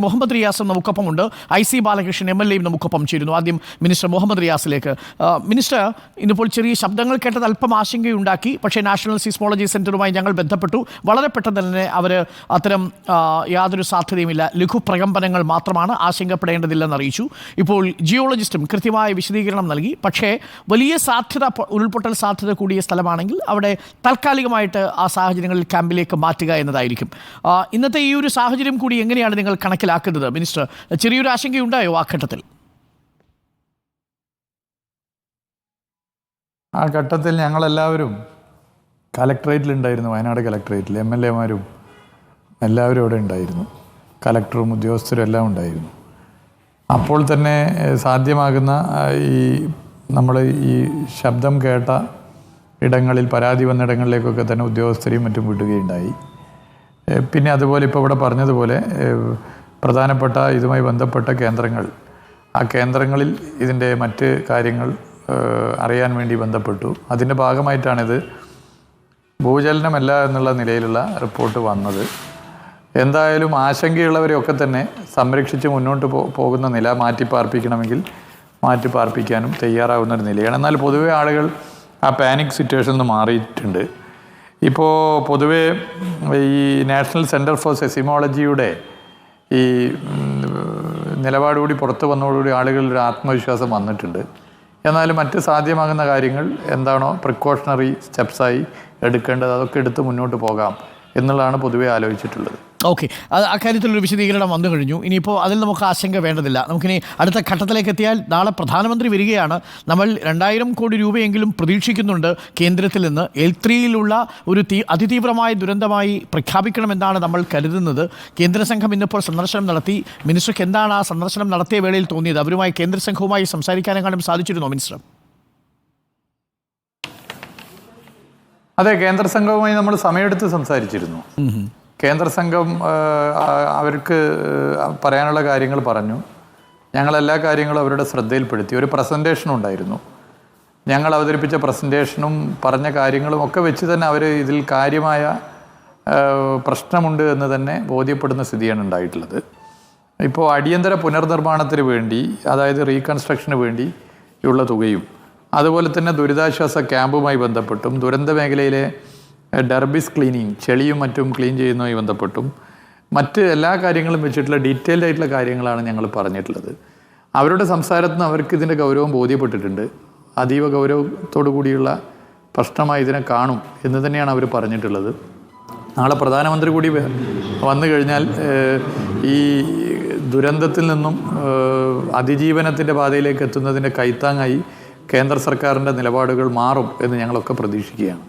Muhammad റിയാസും നമുക്കൊപ്പമുണ്ട്. IC Balakrishnan MLA നമുക്കൊപ്പം ചേരുന്നു. ആദ്യം മിനിസ്റ്റർ മുഹമ്മദ് റിയാസിലേക്ക്. മിനിസ്റ്റർ, ഇന്നിപ്പോൾ ചെറിയ ശബ്ദങ്ങൾ കേട്ടത് അല്പം ആശങ്കയുണ്ടാക്കി. പക്ഷേ നാഷണൽ സീസ്മോളജി സെൻറ്ററുമായി ഞങ്ങൾ ബന്ധപ്പെട്ടു. വളരെ പെട്ടെന്ന് തന്നെ അവർ അത്തരം യാതൊരു സാധ്യതയുമില്ല, ലഘു പ്രകമ്പനങ്ങൾ മാത്രമാണ്, ആശങ്കപ്പെടേണ്ടതില്ലെന്ന് അറിയിച്ചു. ഇപ്പോൾ ജിയോളജിസ്റ്റും കൃത്യമായ വിശദീകരണം നൽകി. പക്ഷേ വലിയ സാധ്യത, ഉരുൾപൊട്ടൽ സാധ്യത കൂടിയ സ്ഥലമാണെങ്കിൽ അവിടെ താൽക്കാലികമായിട്ട് ആ സാഹചര്യങ്ങളിൽ ക്യാമ്പിലേക്ക് മാറ്റുക എന്നതായിരിക്കും. ഇന്നത്തെ ഈ ഒരു സാഹചര്യം കൂടി എങ്ങനെയാണ് നിങ്ങൾ കണക്കിലാക്കുന്നത് മിനിസ്റ്റർ? ചെറിയൊരു ആശങ്കയുണ്ടായോ ആ ഘട്ടത്തിൽ? ആ ഘട്ടത്തിൽ ഞങ്ങളെല്ലാവരും കലക്ട്രേറ്റിലുണ്ടായിരുന്നു. വയനാട് കലക്ട്രേറ്റിൽ MLA-മാരും എല്ലാവരും അവിടെ ഉണ്ടായിരുന്നു. കലക്ടറും ഉദ്യോഗസ്ഥരും എല്ലാം ഉണ്ടായിരുന്നു. അപ്പോൾ തന്നെ സാധ്യമാകുന്ന നമ്മൾ ഈ ശബ്ദം കേട്ട ഇടങ്ങളിൽ, പരാതി വന്ന ഇടങ്ങളിലേക്കൊക്കെ തന്നെ ഉദ്യോഗസ്ഥരെയും മറ്റും വിടുകയുണ്ടായി. പിന്നെ അതുപോലെ ഇപ്പോൾ ഇവിടെ പറഞ്ഞതുപോലെ പ്രധാനപ്പെട്ട ഇതുമായി ബന്ധപ്പെട്ട കേന്ദ്രങ്ങൾ, ആ കേന്ദ്രങ്ങളിൽ ഇതിൻ്റെ മറ്റ് കാര്യങ്ങൾ അറിയാൻ വേണ്ടി ബന്ധപ്പെട്ടു. അതിൻ്റെ ഭാഗമായിട്ടാണിത്. ഭൂചലനമല്ല എന്നുള്ള നിലയിലുള്ള റിപ്പോർട്ട് വന്നത്. എന്തായാലും ആശങ്കയുള്ളവരെയൊക്കെ തന്നെ സംരക്ഷിച്ച് മുന്നോട്ട് പോകുന്ന നില, മാറ്റിപ്പാർപ്പിക്കണമെങ്കിൽ മാറ്റിപ്പാർപ്പിക്കാനും തയ്യാറാവുന്നൊരു നിലയാണ്. എന്നാൽ പൊതുവെ ആളുകൾ ആ പാനിക് സിറ്റുവേഷനിൽ നിന്ന് മാറിയിട്ടുണ്ട്. ഇപ്പോൾ പൊതുവേ ഈ നാഷണൽ സെൻറ്റർ ഫോർ സെസിമോളജിയുടെ ഈ നിലപാടുകൂടി പുറത്തു വന്നതോടുകൂടി ആളുകളിൽ ഒരു ആത്മവിശ്വാസം വന്നിട്ടുണ്ട്. എന്നാലും മറ്റ് സാധ്യമാകുന്ന കാര്യങ്ങൾ എന്താണോ പ്രിക്കോഷണറി സ്റ്റെപ്സായി എടുക്കേണ്ടത് അതൊക്കെ എടുത്ത് മുന്നോട്ട് പോകാം എന്നുള്ളതാണ് പൊതുവെ ആലോചിച്ചിട്ടുള്ളത്. ഓക്കെ, അക്കാര്യത്തിലൊരു വിശദീകരണം വന്നു കഴിഞ്ഞു. ഇനിയിപ്പോൾ അതിൽ നമുക്ക് ആശങ്ക വേണ്ടതില്ല. നമുക്കിനി അടുത്ത ഘട്ടത്തിലേക്ക് എത്തിയാൽ, നാളെ പ്രധാനമന്ത്രി വരികയാണ്. നമ്മൾ 2000 കോടി രൂപയെങ്കിലും പ്രതീക്ഷിക്കുന്നുണ്ട് കേന്ദ്രത്തിൽ നിന്ന്. L3-യിലുള്ള ഒരു അതിതീവ്രമായ ദുരന്തമായി പ്രഖ്യാപിക്കണമെന്നാണ് നമ്മൾ കരുതുന്നത്. കേന്ദ്ര സംഘം ഇന്നിപ്പോൾ സന്ദർശനം നടത്തി. മിനിസ്റ്റർക്ക് എന്താണ് ആ സന്ദർശനം നടത്തിയ വേളയിൽ തോന്നിയത്? അവരുമായി, കേന്ദ്ര സംഘവുമായി സംസാരിക്കാനെങ്ങാനും സാധിച്ചിരുന്നോ മിനിസ്റ്റർ? അതെ, കേന്ദ്ര സംഘവുമായി നമ്മൾ സമയമെടുത്ത് സംസാരിച്ചിരുന്നു. കേന്ദ്ര സംഘം അവർക്ക് പറയാനുള്ള കാര്യങ്ങൾ പറഞ്ഞു. ഞങ്ങളെല്ലാ കാര്യങ്ങളും അവരുടെ ശ്രദ്ധയിൽപ്പെടുത്തി. ഒരു പ്രസൻറ്റേഷനും ഉണ്ടായിരുന്നു. ഞങ്ങൾ അവതരിപ്പിച്ച പ്രസൻറ്റേഷനും പറഞ്ഞ കാര്യങ്ങളും ഒക്കെ വെച്ച് തന്നെ അവർ ഇതിൽ കാര്യമായ പ്രശ്നമുണ്ട് എന്ന് തന്നെ ബോധ്യപ്പെടുന്ന സ്ഥിതിയാണ് ഉണ്ടായിട്ടുള്ളത്. ഇപ്പോൾ അടിയന്തര പുനർനിർമ്മാണത്തിന് വേണ്ടി, അതായത് റീകൺസ്ട്രക്ഷന് വേണ്ടി ഉള്ള തുകയും, അതുപോലെ തന്നെ ദുരിതാശ്വാസ ക്യാമ്പുമായി ബന്ധപ്പെട്ടും, ദുരന്ത മേഖലയിലെ ഡർബിസ് ക്ലീനിങ്, ചെളിയും മറ്റും ക്ലീൻ ചെയ്യുന്നതുമായി ബന്ധപ്പെട്ടും മറ്റ് എല്ലാ കാര്യങ്ങളും വെച്ചിട്ടുള്ള ഡീറ്റെയിൽഡ് ആയിട്ടുള്ള കാര്യങ്ങളാണ് ഞങ്ങൾ പറഞ്ഞിട്ടുള്ളത്. അവരുടെ സംസാരത്തിൽ നിന്ന് അവർക്ക് ഇതിൻ്റെ ഗൗരവം ബോധ്യപ്പെട്ടിട്ടുണ്ട്. അതീവ ഗൗരവത്തോടു കൂടിയുള്ള പ്രശ്നമായി ഇതിനെ കാണും എന്ന് തന്നെയാണ് അവർ പറഞ്ഞിട്ടുള്ളത്. നാളെ പ്രധാനമന്ത്രി കൂടി വന്നു കഴിഞ്ഞാൽ ഈ ദുരന്തത്തിൽ നിന്നും അതിജീവനത്തിൻ്റെ പാതയിലേക്ക് എത്തുന്നതിൻ്റെ കൈത്താങ്ങായി കേന്ദ്ര സർക്കാരിൻ്റെ നിലപാടുകൾ മാറും എന്ന് ഞങ്ങളൊക്കെ പ്രതീക്ഷിക്കുകയാണ്.